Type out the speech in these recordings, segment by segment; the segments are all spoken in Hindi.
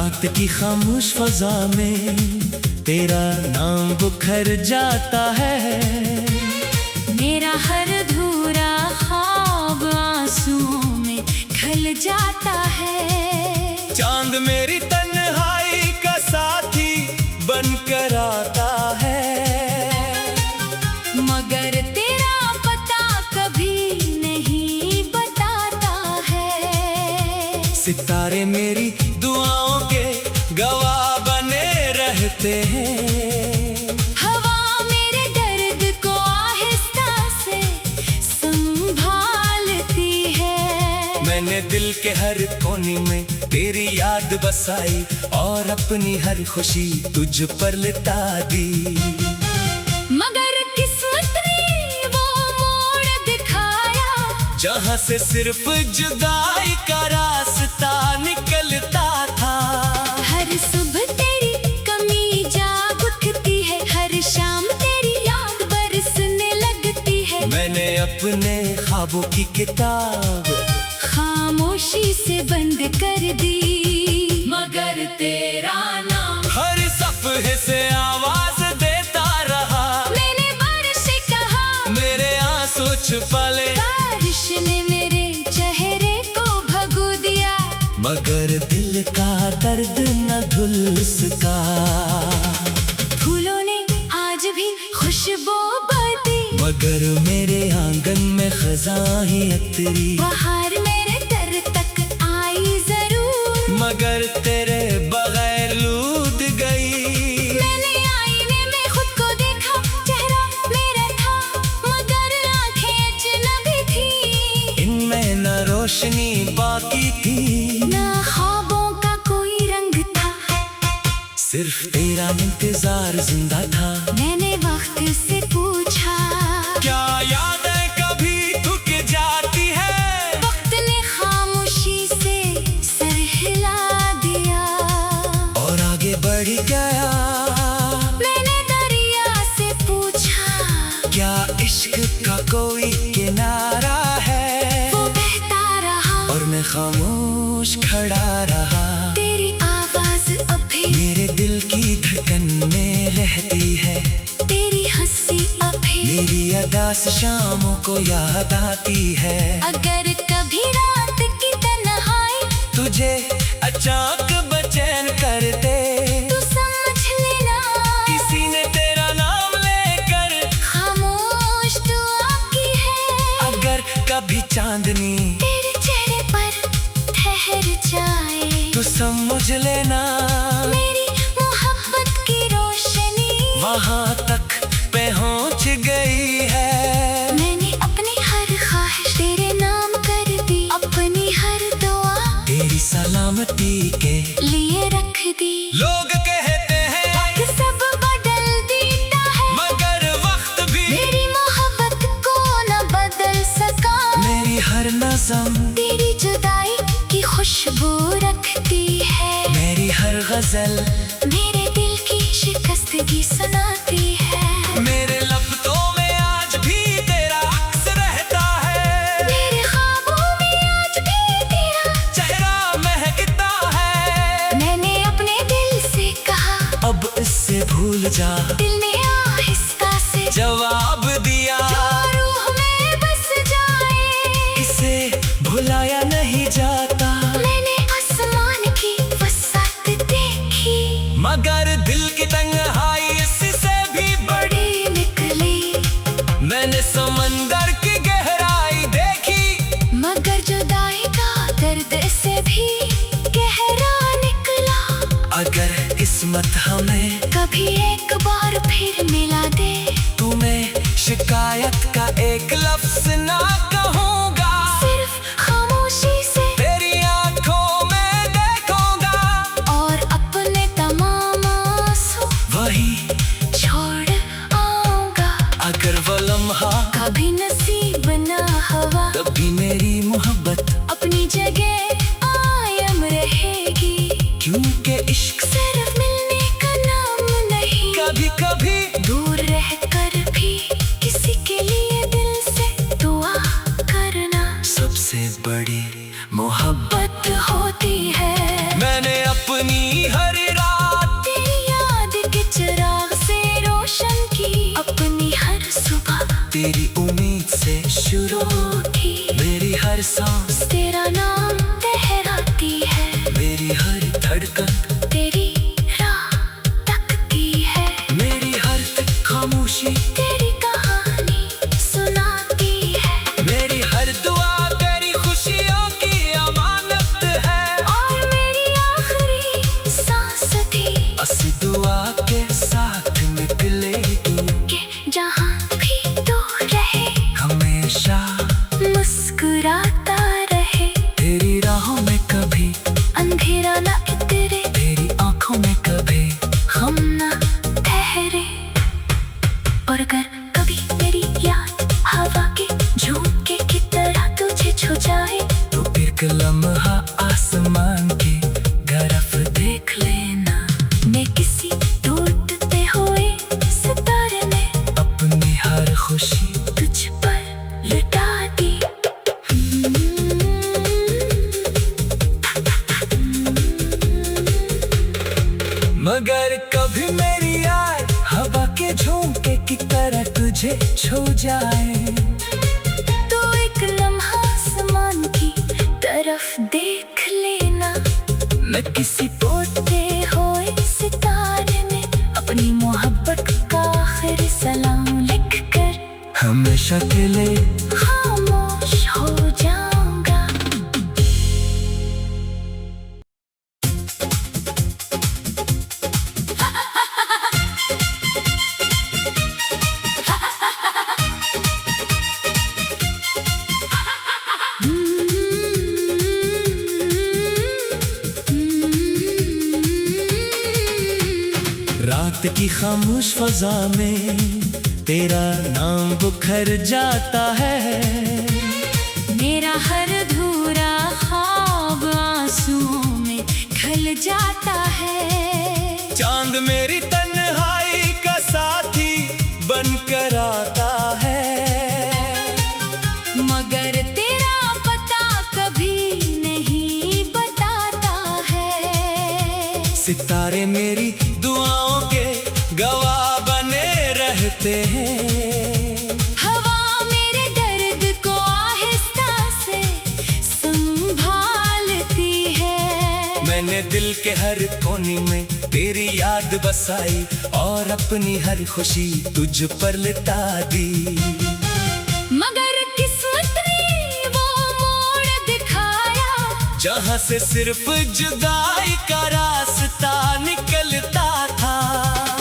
रात की खामोश फजा में तेरा नाम बुखर जाता है। मेरा हर अधूरा ख्वाब आंसुओं में ढल जाता है। चांद मेरी तन्हाई का साथी बनकर आता है, मगर तेरा पता कभी नहीं बताता है। सितारे मेरी दुआओं के गवाह बने रहते हैं। हवा मेरे दर्द को आहिस्ता से संभालती है। मैंने दिल के हर कोने में तेरी याद बसाई और अपनी हर खुशी तुझ पर लुटा दी। मगर किस्मत ने वो मोड़ दिखाया जहाँ से सिर्फ जुदाई का रास्ता निकलता था। हर सुबह तेरी कमी जाग उठती है, हर शाम तेरी याद बरसने लगती है। मैंने अपने ख्वाबों की किताब खामोशी से बंद कर दी, मगर तेरा नाम हर सफ़े से आवाज देता रहा। मैंने बारिश से कहा, मेरे आंसू छुपा ले, बारिश ने मेरे चेहरे को भगो दिया। मगर दिल का दर्द न धुल सका। फूलों ने आज भी खुशबू बरती, मगर मेरे आंगन में खज़ां ही अतरी। बहार मेरे दर तक आई जरूर, मगर तेरे बगैर लूट गई। मैंने आईने में खुद को देखा, चेहरा मेरा था मगर आंखें अजनबी थी। इनमें न रोशनी बाकी थी, ना ख्वाबों का कोई रंग था, सिर्फ तेरा इंतजार जिंदा था। मैंने वक्त से पूछा, क्या यादें कभी थक जाती है? वक्त ने खामोशी से सर हिला दिया और आगे बढ़ गया। मैंने दरिया से पूछा, क्या इश्क का कोई किनारा है? वो बहता रहा और मैं खामोश खड़ा रहा। तेरी आवाज अभी मेरे दिल की धड़कन में रहती है, तेरी हंसी अभी मेरी अदास शामों को याद आती है। अगर कभी रात की तन्हाई तुझे अचानक बेचैन कर दे, तू समझ लेना किसी ने तेरा नाम लेकर खामोश दुआ की है। अगर कभी चांदनी तेरे चेहरे पर ठहर जाए, तो समझ लेना मेरी मोहब्बत की रोशनी वहाँ तक पहुँच गई है। मैंने अपनी हर ख्वाहिश तेरे नाम कर दी, अपनी हर दुआ तेरी सलामती के लिए रख दी। लोग कहते हैं वक्त सब बदल देता है, मगर वक्त भी मेरी मोहब्बत को न बदल सका। मेरी हर नज़म तेरी जुदाई की खुशबू रखती है, मेरी हर गजल मेरे दिल की शिकस्तगी सुनाती है। मेरे लफ्ज़ों में आज भी तेरा अक्स रहता है, मेरे ख्वाबों में आज भी तेरा चेहरा महकता है। मैंने अपने दिल से कहा, अब इससे भूल जा, दिल ने आहिस्ता से जवाब दिया। जो रूह में बस जाए, इसे भुलाया नहीं जाता। मैंने आसमान की वसात देखी, मगर दिल की तन्हाई इससे भी बड़ी निकली। मैंने समंदर की गहराई देखी, मगर जुदाई का दर्द से भी गहरा निकला। अगर किस्मत हमें कभी एक बार फिर मिला दे, तुम्हें शिकायत का एक लफ्ज ना कहूँगा। सिर्फ खामोशी से तेरी आंखों में देखूंगा, और अपने तमाम आंसू वही छोड़ आऊंगा। अगर वो लम्हा कभी नसीब ना हुआ, तभी मेरी मोहब्बत अपनी जगह कायम रहेगी। क्योंकि इश्क सिर्फ मिलने का नाम नहीं, कभी कभी दूर रहकर भी किसी के लिए दिल से दुआ करना सबसे बड़ी मोहब्बत होती है। मैंने अपनी सांस तेरा नाम लहराती है, मेरी हर धड़कन तेरी राह तकती है, मेरी हर खामोशी तेरी कहानी सुनाती है, मेरी हर दुआ तेरी खुशियों की अमानत है। और मेरी आखिरी सांस भी इस दुआ के साथ निकलेगी कि जहाँ भी तू रहे हमेशा मुस्कुराता रहे, तेरी राहों में कभी अंधेरा न इतरे, तेरी आंखों में कभी हम न ठहरे। और अगर कभी मेरी याद हवा के झोंके की तरह तुझे छू जाए, तो एक लम्हा आसमान की तरफ देख लेना। मैं किसी टूटते हुए सितारे में अपनी हर खुशी तुझ पर लुटा दी। मगर कभी मेरी याद हवा के झोंके की तरह तुझे छू जाए, तो एक लम्हा आसमान की तरफ देख लेना। मैं किसी टूटते हुए सितारे में अपनी मोहब्बत का आखिरी सलाम लिख कर हमेशा के लिए खामोश हो जाऊंगा। रात की खामोश फजा में तेरा नाम बुखर जाता है, मेरा हर अधूरा ख्वाब आंसुओं में ढल जाता है। चांद मेरी तन्हाई का साथी बनकर आता है, मगर तेरा पता कभी नहीं बताता है। सितारे मेरी दुआओं के गवाह बने रहते हैं, हवा मेरे दर्द को आहिस्ता से संभालती है। मैंने दिल के हर कोने में तेरी याद बसाई और अपनी हर खुशी तुझ पर लुटा दी। मगर किस्मत ने वो मोड़ दिखाया जहाँ से सिर्फ जुदाई का रास्ता निकलता था।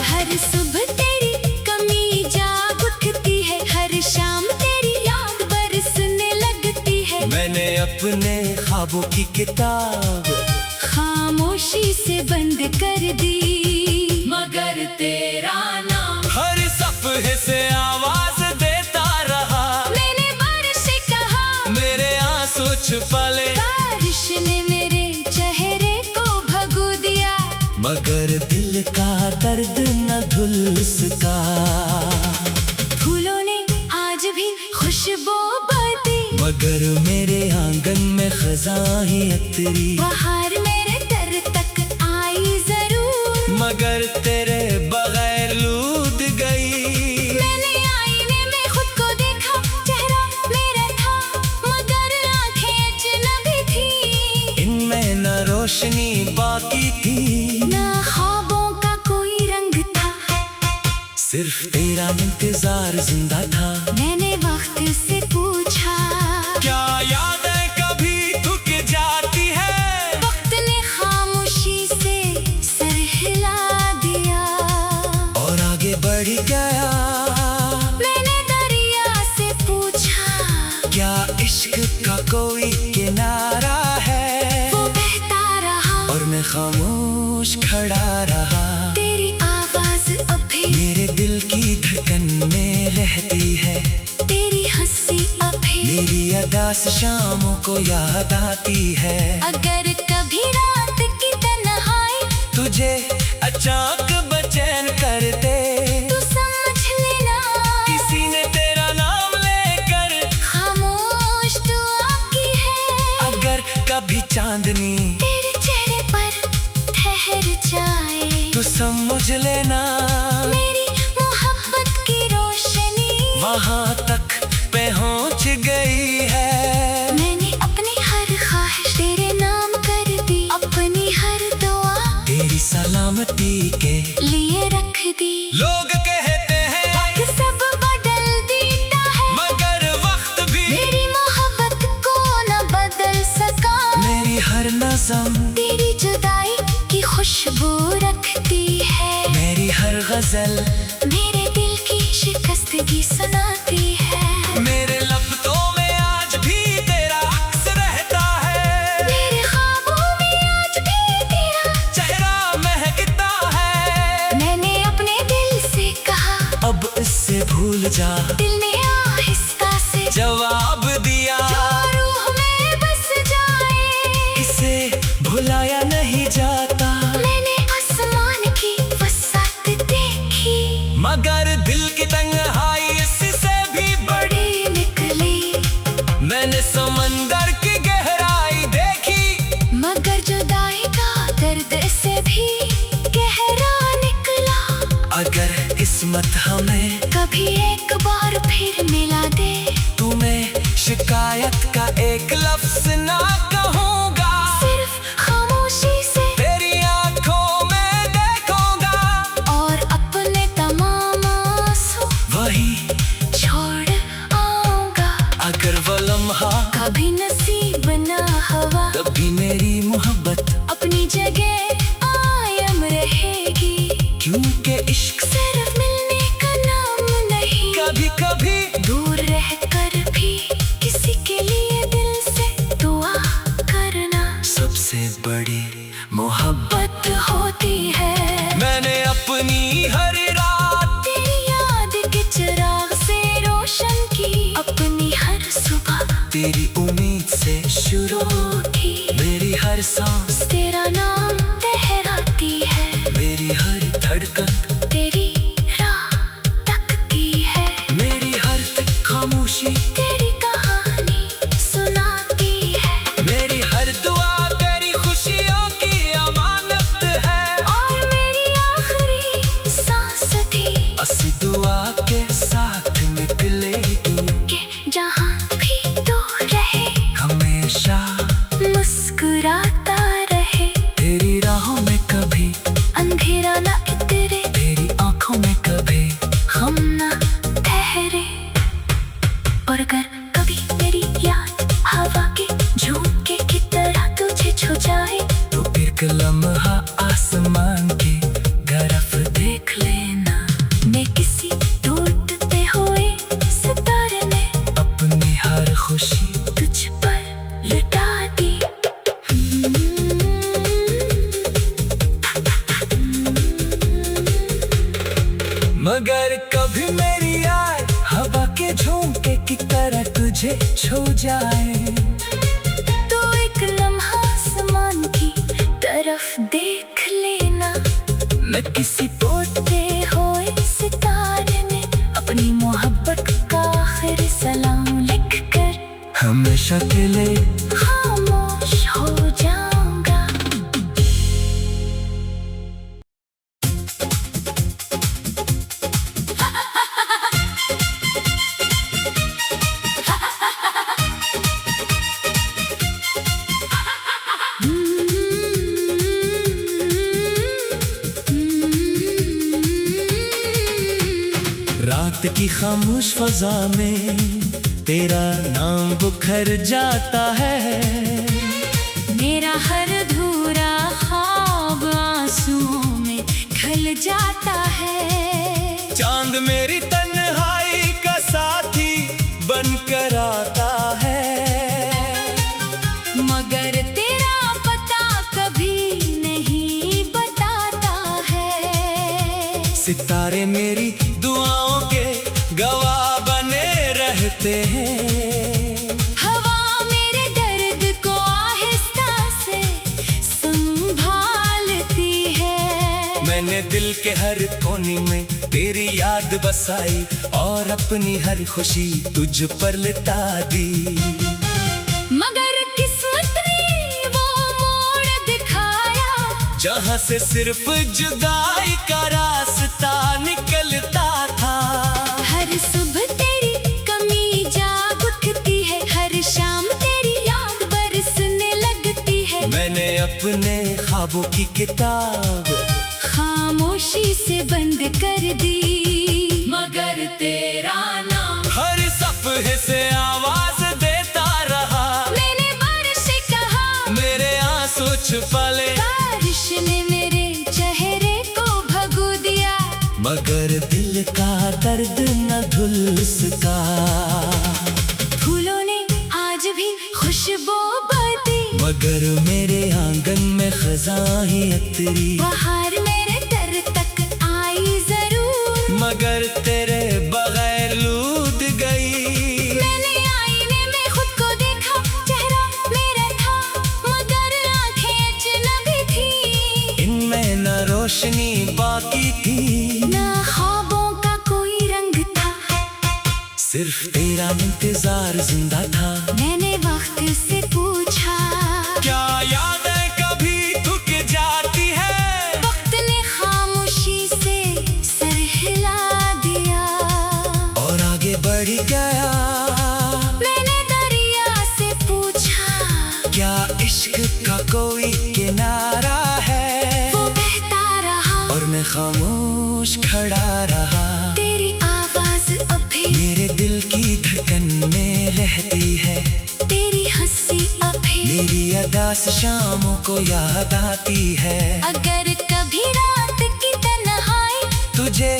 हर सुबह तेरी कमी जाग उठती है, हर शाम तेरी याद बरसने लगती है। मैंने अपने ख्वाबों की किताब खामोशी से बंद कर दी, मगर तेरा नाम हर सफ़े से आवाज देता रहा। मैंने बारिश से कहा, मेरे आंसू छुपा ले, बारिश ने मेरे चेहरे को भगो दिया। मगर दिल का दर्द न धुल सका। फूलों ने आज भी खुशबू बरती, मगर मेरे आंगन में खज़ां ही अतरी। बाहर मेरे दर तक आई जरूर, मगर तेरे बगैर लूट गई। मैंने आईने में खुद को देखा, चेहरा मेरा था मगर आंखें अजनबी थी। इनमें न रोशनी बाकी थी, ना ख्वाबों का कोई रंग था, सिर्फ तेरा इंतजार जिंदा था। मैंने वक्त से पूछा, क्या यादें कभी थक जाती है? वक्त ने खामोशी से सर हिला दिया और आगे बढ़ गया। मैंने दरिया से पूछा, क्या इश्क का कोई किनारा है? वो बहता रहा और मैं खामोश खड़ा रहा। तेरी आवाज अभी मेरे दिल की धड़कन में रहती है, तेरी हंसी अभी मेरी अदास शामों को याद आती है। अगर कभी रात की तन्हाई तुझे अचानक बेचैन कर दे, तू समझ लेना किसी ने तेरा नाम लेकर खामोश दुआ की है। अगर कभी चांदनी तेरे चेहरे पर ठहर जाए, तो समझ लेना मेरी मोहब्बत की रोशनी वहाँ तक पहुँच गई है। मैंने खुशी के लिए रख दी। लोग कहते हैं वक्त सब बदल देता है, मगर वक्त भी मेरी मोहब्बत को न बदल सका। मेरी हर नज़म तेरी जुदाई की खुशबू रखती है, मेरी हर गजल मेरे दिल की शिकस्तगी सुनाती है। मेरे लफ्ज़ों में आज भी तेरा अक्स रहता है, मेरे ख्वाबों में आज भी तेरा चेहरा महकता है। मैंने अपने दिल से कहा, अब इससे भूल जा, दिल ने आहिस्ता से जवाब दिया, जो रूह में बस जाए। इसे भुलाया नहीं जाता। मैंने आसमान की वसात देखी, मगर दिल की तन्हाई इससे भी बड़ी निकली। मैंने समंदर की गहराई देखी, मगर जुदाई का दर्द से भी गहरा निकला। अगर किस्मत हमें कभी एक बार फिर मिला दे, तुम्हें शिकायत का एक लफ्ज ना कहूँगा, सिर्फ खामोशी से तेरी आंखों में देखूंगा, और अपने तमाम आंसू वही छोड़ आऊंगा। अगर वो लम्हा कभी नसीब न हुआ, तभी मेरी मोहब्बत अपनी जगह कायम रहेगी। क्योंकि इश्क सिर्फ मिलने का नाम नहीं, कभी कभी दूर रहकर भी किसी के लिए दिल से दुआ करना सबसे बड़ी मोहब्बत बात होती है। मैंने अपनी हर रात तेरी याद के चिराग से रोशन की, अपनी हर सुबह तेरी उम्मीद से शुरू की। मेरी हर सांस तेरा नाम लहराती है, मेरी हर धड़कन तेरी राह तकती है। मेरी हर खामोशी तेरी कहानी सुनाती है, मेरी हर दुआ तेरी खुशियों की अमानत है। और मेरी आखिरी सांस थी इस दुआ के साथ निकलेगी कि जहाँ भी तू रहे हमेशा मुस्कुराता रहे। तेरी राहों में कभी अंधेरा न इतरे, तेरी आंखों में कभी हम न ठहरे। और अगर कभी मेरी याद हवा के झोंके की तरह तुझे छू जाए, तो एक लम्हा आसमान की तरफ देख लेना। मैं किसी टूटते हुए सितारे में अपनी हर खुशी तुझ पर लुटा दी। मगर कभी मेरी याद हवा के झोंके की तरह तुझे छू जाए, तो एक लम्हा आसमान की तरफ देख लेना। मैं किसी टूटते हुए सितारे में अपनी मोहब्बत का आखिरी सलाम लिख कर हमेशा के लिए खामोश हो जाऊंगा। रात की खामोश फजा में तेरा नाम बुखर जाता है। मेरा हर अधूरा ख्वाब आंसुओं में ढल जाता है। चांद मेरी तन्हाई का साथी बनकर आता है, मगर तेरा पता कभी नहीं बताता है। सितारे मेरी दुआओं के गवाह बने रहते हैं। हवा मेरे दर्द को आहिस्ता से संभालती है। मैंने दिल के हर कोने में तेरी याद बसाई और अपनी हर खुशी तुझ पर लुटा दी। मगर किस्मत ने वो मोड़ दिखाया, जहाँ से सिर्फ जुदाई का रास्ता निकलता था। हर सुबह तेरी कमी जाग उठती है, हर शाम तेरी याद बरसने लगती है। मैंने अपने ख्वाबों की किताब खामोशी से बंद कर दी, मगर तेरा नाम हर सफे से आवाज देता रहा। मैंने बारिश से कहा, मेरे आंसू छुपा ले। बारिश ने मेरे चेहरे को भगो दिया, मगर दिल का दर्द न धुल सका। फूलों ने आज भी खुशबू बरती, मगर मेरे आंगन में खज़ां ही अतरी। बाहर मेरे दर तक आई जरूर, मगर तेरे बगैर लूट गई। मैंने आईने में खुद को देखा, चेहरा मेरा था मगर आंखें अजनबी थी। इनमें न रोशनी बाकी थी, ना ख्वाबों का कोई रंग था, सिर्फ तेरा इंतजार जिंदा था। मैंने वक्त से पूछा, क्या यादें कभी थक जाती है? वक्त ने खामोशी से सर हिला दिया और आगे बढ़ गया। मैंने दरिया से पूछा, क्या इश्क का कोई किनारा है? वो बहता रहा और मैं खामोश खड़ा रहा। तेरी आवाज अभी मेरे दिल की धड़कन में रहती है, तेरी हंसी अभी मेरी अदा से शामों को याद आती है। अगर कभी रात की तन्हाई तुझे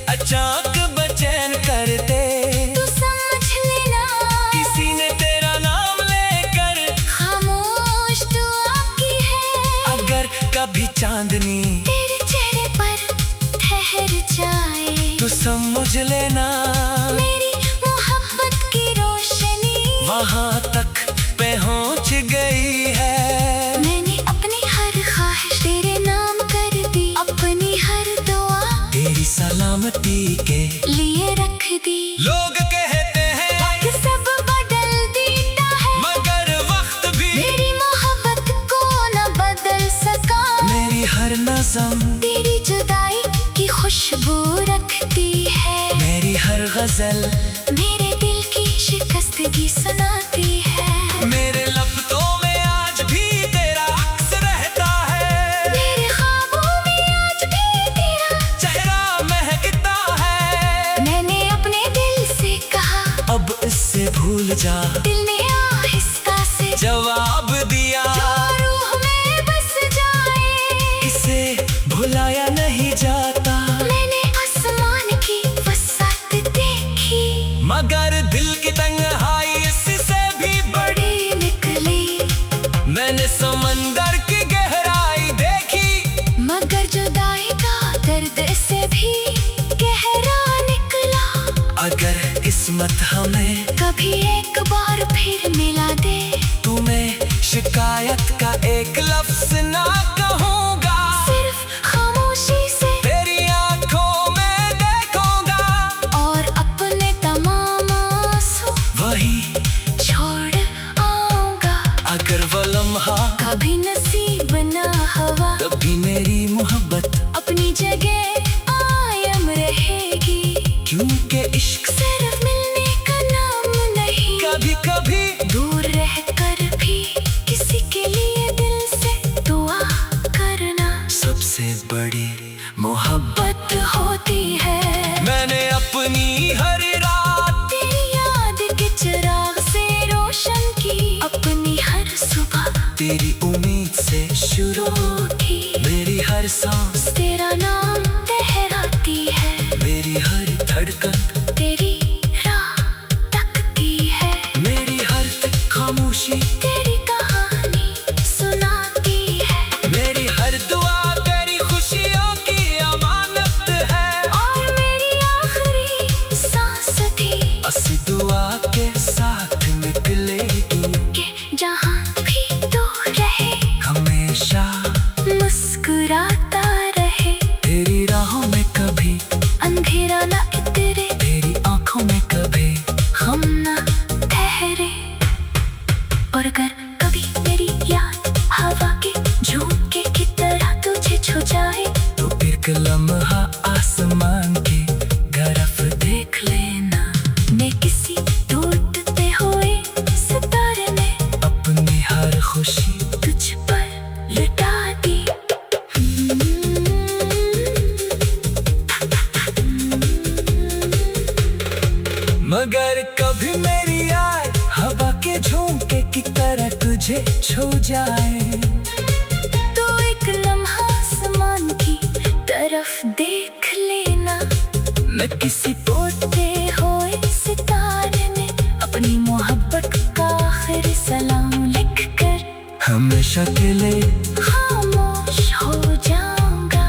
अचानक बेचैन कर दे, तू समझ लेना किसी ने तेरा नाम लेकर खामोश दुआ की है। अगर कभी चांदनी तेरे चेहरे पर ठहर जाए, तो समझ लेना मेरी मोहब्बत की रोशनी वहाँ तक पहुँच गई है। मैंने अपनी हर ख्वाहिश तेरे नाम कर दी, अपनी हर दुआ तेरी सलामती के लिए रख दी। लोग कहते हैं कि सब बदल देता है, मगर वक्त भी मेरी मोहब्बत को न बदल सका। मेरी हर नज़म तेरी जुदाई की खुशबू रखती है, मेरी हर गजल मेरे दिल की शिकस्तगी सुनाती है। मेरे लफ्ज़ों में आज भी तेरा अक्स रहता है, मेरे ख्वाबों में आज भी तेरा चेहरा महकता है। मैंने अपने दिल से कहा, अब इससे भूल जा, दिल ने आहिस्ता से जवाब दिया। जो रूह में बस जाए, इसे भुलाया नहीं जाता। मैंने आसमान की वसात देखी, मगर दिल की तन्हाई इससे भी बड़ी निकली। मैंने समंदर की गहराई देखी, मगर जुदाई का दर्द से भी गहरा निकला। अगर किस्मत हमें कभी एक बार फिर मिला दे, तुम्हें शिकायत का एक लफ्ज ना कहूँगा। सिर्फ खामोशी से तेरी आंखों में देखूंगा, और अपने तमाम आंसू वही छोड़ आऊंगा। अगर वो लम्हा कभी नसीब ना हवा, तभी मेरी मोहब्बत अपनी जगह कायम रहेगी। क्योंकि इश्क सिर्फ मिलने का नाम नहीं, कभी कभी दूर रहकर भी किसी के लिए दिल से दुआ करना सबसे बड़ी मोहब्बत बत होती है। मैंने अपनी हर रात तेरी याद के चिराग से रोशन की, अपनी हर सुबह तेरी उम्मीद से शुरू की। मेरी हर सांस तेरा नाम लहराती है, मेरी हर धड़कन तेरी राह तकती है। मेरी हर खामोशी तेरी कहानी सुनाती है, मेरी हर दुआ तेरी खुशियों की अमानत है। और मेरी आखिरी सांस थी इस दुआ के साथ निकलेगी कि जहाँ भी तू रहे हमेशा मुस्कुराता रहे। तेरी राहों में कभी अंधेरा न इतरे, तेरी आंखों में कभी हम न ठहरे। और अगर कभी मेरी याद हवा के झोंके की तरह तुझे छू जाए, तो एक लम्हा आसमान की तरफ देख लेना। मैं किसी टूटते हुए सितारे में अपनी हर खुशी तुझ पर लुटा दी। छू जाए। तो एक लम्हा आसमान की तरफ देख लेना, मैं किसी बोलते हुए सितारे में अपनी मोहब्बत का आखिरी सलाम लिख कर हमेशा के लिए खामोश हो जाऊंगा।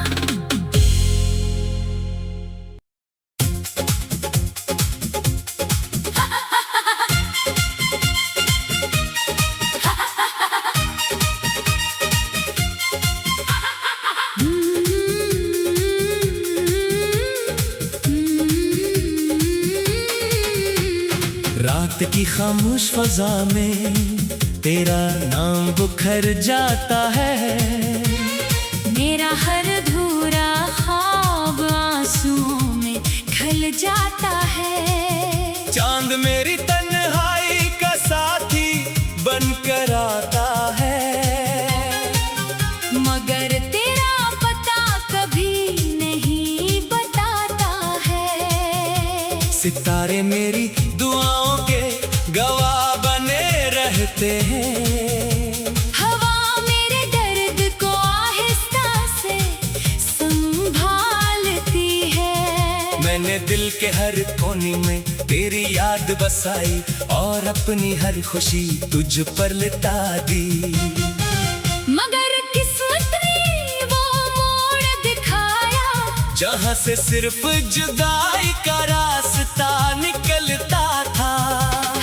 रात की खामोश फजा में तेरा नाम बुखर जाता है। मेरा हर अधूरा ख्वाब आंसुओं में ढल जाता है। चांद मेरी तन्हाई का साथी बनकर आता है, मगर तेरा पता कभी नहीं बताता है। सितारे मेरी दुआओं के गवाह बने रहते हैं। हवा मेरे दर्द को आहिस्ता से संभालती है। मैंने दिल के हर कोने में तेरी याद बसाई और अपनी हर खुशी तुझ पर लुटा दी। मगर किस्मत ने वो मोड़ दिखाया जहाँ से सिर्फ जुदाई का रास्ता निकलता था।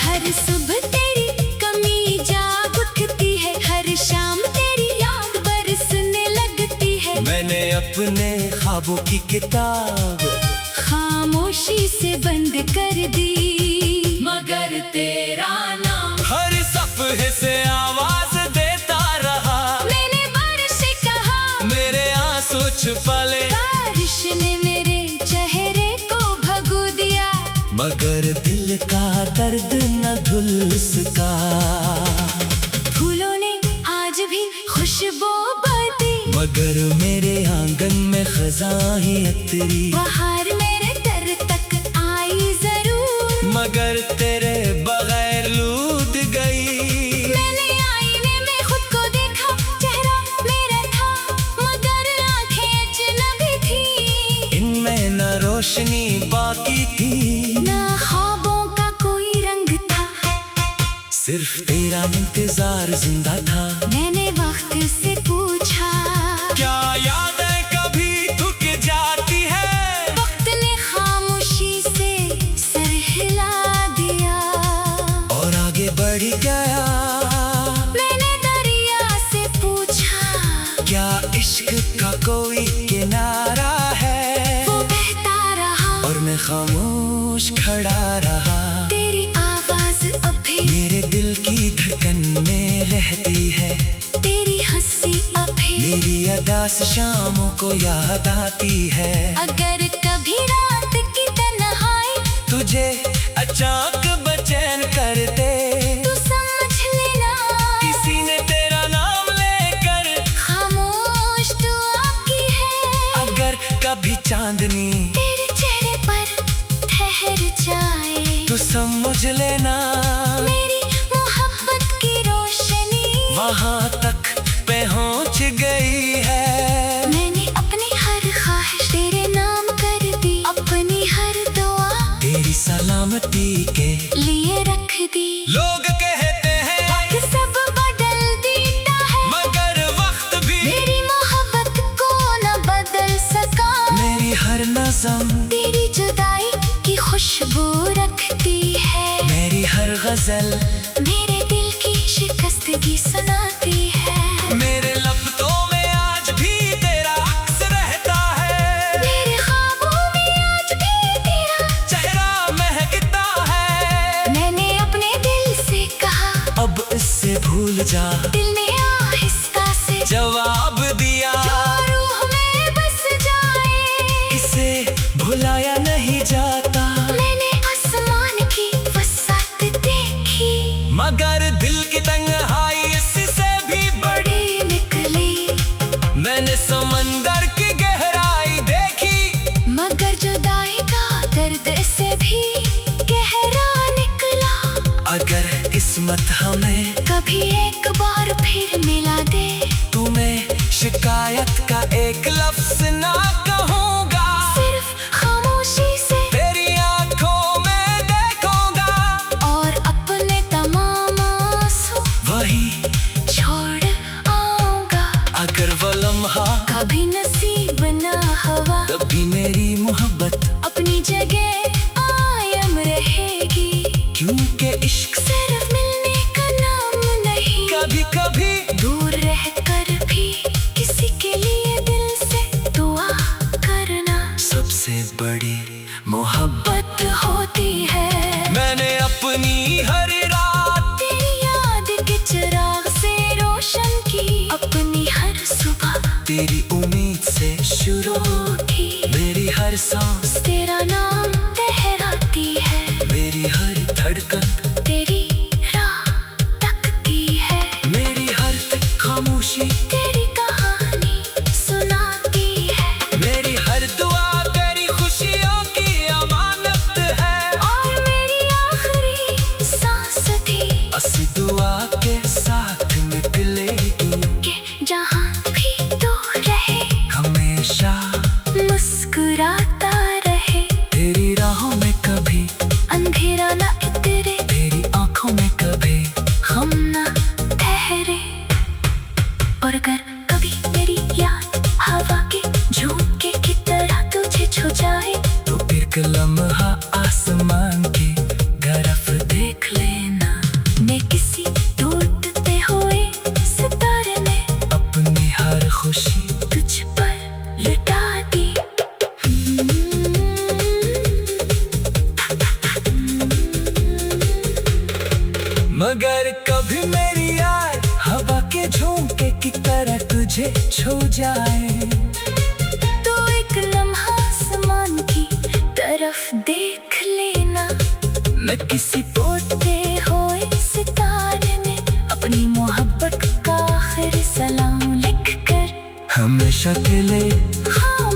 हर सुबह तेरी कमी जाग उठती है, हर शाम तेरी याद बरसने लगती है। मैंने अपने ख्वाबों की किताब खामोशी से बंद कर दी, मगर तेरा नाम हर सफ़े से आवाज देता रहा। मैंने बारिश से कहा, मेरे आंसू छुपा ले। बारिश ने मेरे चेहरे को भगो दिया, मगर दिल का दर्द न धुल सका। फूलों ने आज भी खुशबू बरती, मगर मेरे आंगन में खज़ां ही अतरी। बाहर मेरे दर तक आई जरूर, मगर तेरे बगैर लूट गई। मैंने आईने में खुद को देखा, चेहरा मेरा था मगर आंखें अजनबी थी। इनमें न रोशनी बाकी थी, ना ख्वाबों का कोई रंग था, सिर्फ तेरा इंतजार जिंदा था। मैंने वक्त से पूछा, क्या यादें कभी थक जाती है? वक्त ने खामोशी से सर हिला दिया और आगे बढ़ गया। मैंने दरिया से पूछा, क्या इश्क का कोई किनारा है? वो बहता रहा और मैं खामोश खड़ा रहा। तेरी आवाज अभी मेरे दिल की धड़कन में रहती है, तेरी हंसी अभी मेरी अदास शामों को याद आती है। अगर कभी रात की तन्हाई तुझे अचानक बेचैन कर दे, तू समझ लेना किसी ने तेरा नाम लेकर खामोश दुआ की है। अगर कभी चांदनी तेरे चेहरे पर ठहर जाए, तो समझ लेना मेरी मोहब्बत की रोशनी वहाँ तक पहुँच गई है। मैंने अपनी हर ख्वाहिश तेरे नाम कर दी, अपनी हर दुआ तेरी सलामती के लिए रख दी। लोग कहते हैं कि सब बदल देता है, मगर वक्त भी मेरी मोहब्बत को न बदल सका। मेरी हर नज़म तेरी जुदाई की खुशबू रखती है, मेरी हर गजल मेरे दिल की शिकस्तगी सुनाती है। मेरे लफ्ज़ों में आज भी तेरा अक्स रहता है, मेरे ख्वाबों में आज भी तेरा चेहरा महकता है। मैंने अपने दिल से कहा, अब इससे भूल जा, दिल ने आहिस्ता से जवाब दिया। जो रूह में बस जाए, इसे भुलाया नहीं जाता। मैंने आसमान की वसात देखी, मगर दिल की तन्हाई इससे भी बड़ी निकली। मैंने समंदर की गहराई देखी, मगर जुदाई का दर्द से भी गहरा निकला। अगर किस्मत हमें कभी एक बार फिर मिला दे। तुम्हें शिकायत का एक लफ्ज ना कहूँगा, सिर्फ खामोशी से तेरी आंखों में देखूंगा, और अपने तमाम आंसू वही छोड़ आऊंगा। अगर वो लम्हा कभी नसीब न हवा, तभी मेरी मोहब्बत अपनी जगह कायम रहेगी। क्योंकि इश्क सिर्फ मिलने का नाम नहीं, कभी कभी दूर रहकर भी किसी के लिए दिल से दुआ करना सबसे बड़ी मोहब्बत मोहब्बत होती है। मैंने अपनी हर रात तेरी याद के चिराग से रोशन की, अपनी हर सुबह तेरी उम्मीद से शुरू की। मेरी हर सांस तेरा नाम लहराती है, मेरी हर धड़कन तेरी राह तकती है। मेरी हर खामोशी तेरी कहानी सुनाती है, मेरी हर दुआ तेरी खुशियों की अमानत है। और मेरी आखिरी सांस थी अस दुआ के साथ निकलेगी, कि जहाँ भी तू रहे हमेशा मुस्कुराता रहे। तेरी राहों में कभी अंधेरा न इतरे, तेरी आंखों में कभी हम न ठहरे। और अगर कभी मेरी याद हवा के झोंके की तरह तुझे छू जाए, तो एक लम्हा आसमान की तरफ देख लेना। मैं किसी टूटते हुए सितारे में अपनी हर खुशी तुझ पर लुटा दी। मगर कभी मेरी याद हवा के झोंके की तरह तुझे छू जाए, तो एक लम्हा आसमान की तरफ देख लेना। मैं किसी टूटते हुए सितारे में अपनी मोहब्बत का आखिरी सलाम लिख कर हमेशा के लिए हाँ